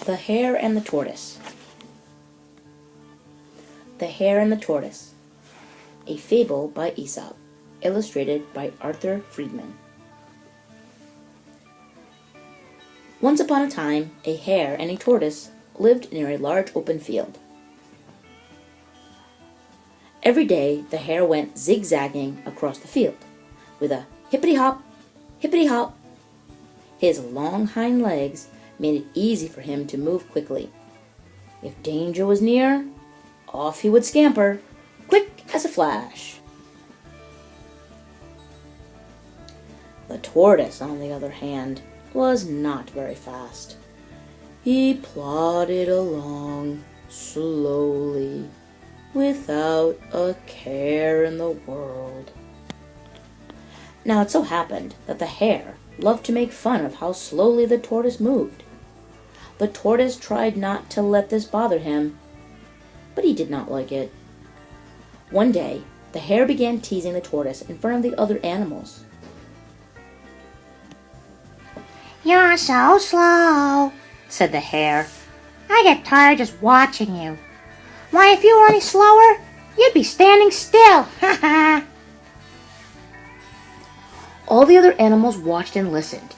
The Hare and the Tortoise. The Hare and the Tortoise. A fable by Aesop, illustrated by Arthur Friedman. Once upon a time, a hare and a tortoise lived near a large open field. Every day, the hare went zigzagging across the field, with a hippity-hop, hippity-hop. His long hind legs made it easy for him to move quickly. If danger was near, off he would scamper, quick as a flash. The tortoise, on the other hand, was not very fast. He plodded along slowly, without a care in the world. Now it so happened that the hare loved to make fun of how slowly the tortoise moved. The tortoise tried not to let this bother him, but he did not like it. One day, the hare began teasing the tortoise in front of the other animals. "You're so slow," said the hare. "I get tired just watching you. Why, if you were any slower, you'd be standing still. Ha ha!" All the other animals watched and listened.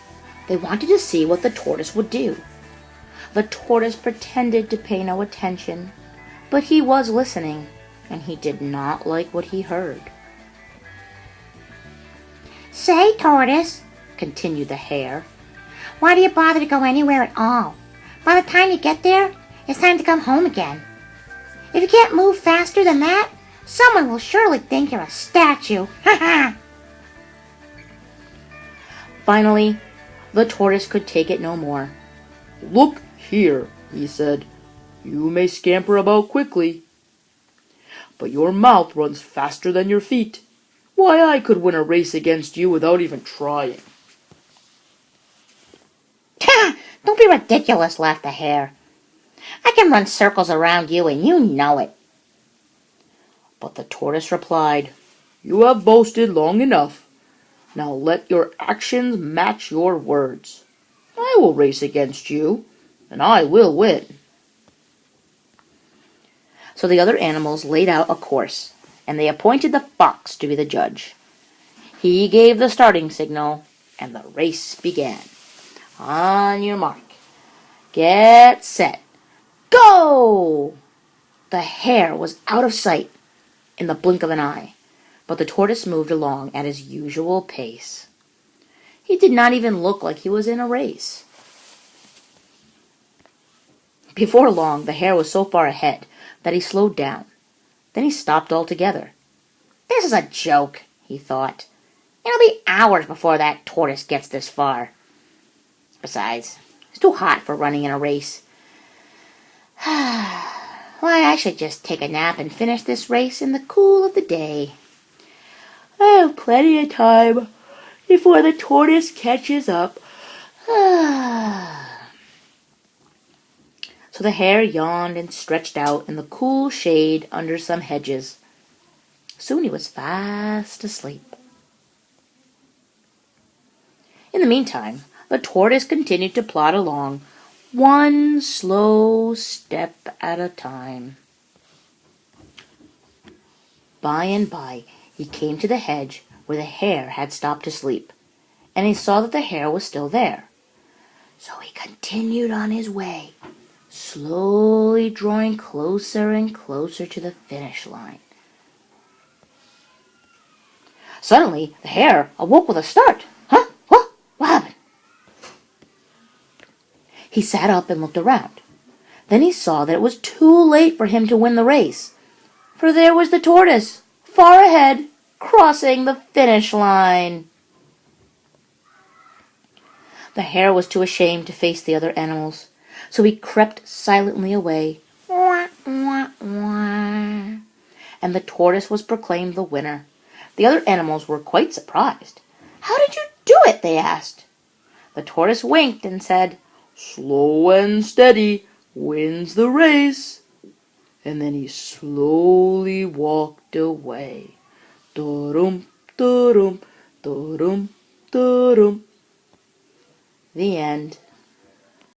They wanted to see what the tortoise would do. The tortoise pretended to pay no attention, but he was listening, and he did not like what he heard. "Say, tortoise," continued the hare, "why do you bother to go anywhere at all? By the time you get there, it's time to come home again. If you can't move faster than that, someone will surely think you're a statue. Ha ha!" Finally, the tortoise could take it no more. "Look here," he said. "You may scamper about quickly, but your mouth runs faster than your feet. Why, I could win a race against you without even trying." "Don't be ridiculous," laughed the hare. "I can run circles around you, and you know it." But the tortoise replied, "You have boasted long enough. Now let your actions match your words. I will race against you, and I will win." So the other animals laid out a course, and they appointed the fox to be the judge. He gave the starting signal, and the race began. On your mark, get set, go! The hare was out of sight in the blink of an eye, but the tortoise moved along at his usual pace. He did not even look like he was in a race. Before long, the hare was so far ahead that he slowed down. Then he stopped altogether. "This is a joke," he thought. "It'll be hours before that tortoise gets this far. Besides, it's too hot for running in a race. Why, I should just take a nap and finish this race in the cool of the day. I have plenty of time before the tortoise catches up." So the hare yawned and stretched out in the cool shade under some hedges. Soon he was fast asleep. In the meantime, the tortoise continued to plod along, one slow step at a time. By and by, he came to the hedge where the hare had stopped to sleep, and he saw that the hare was still there. So he continued on his way, slowly drawing closer and closer to the finish line. Suddenly, the hare awoke with a start. "Huh? What happened?" He sat up and looked around. Then he saw that it was too late for him to win the race, for there was the tortoise, far ahead, crossing the finish line. The hare was too ashamed to face the other animals, so he crept silently away. Wah, wah, wah. And the tortoise was proclaimed the winner. The other animals were quite surprised. "How did you do it?" they asked. The tortoise winked and said, "Slow and steady wins the race." And then he slowly walked away. Da-dum, da-dum, da-dum, da-dum. The end.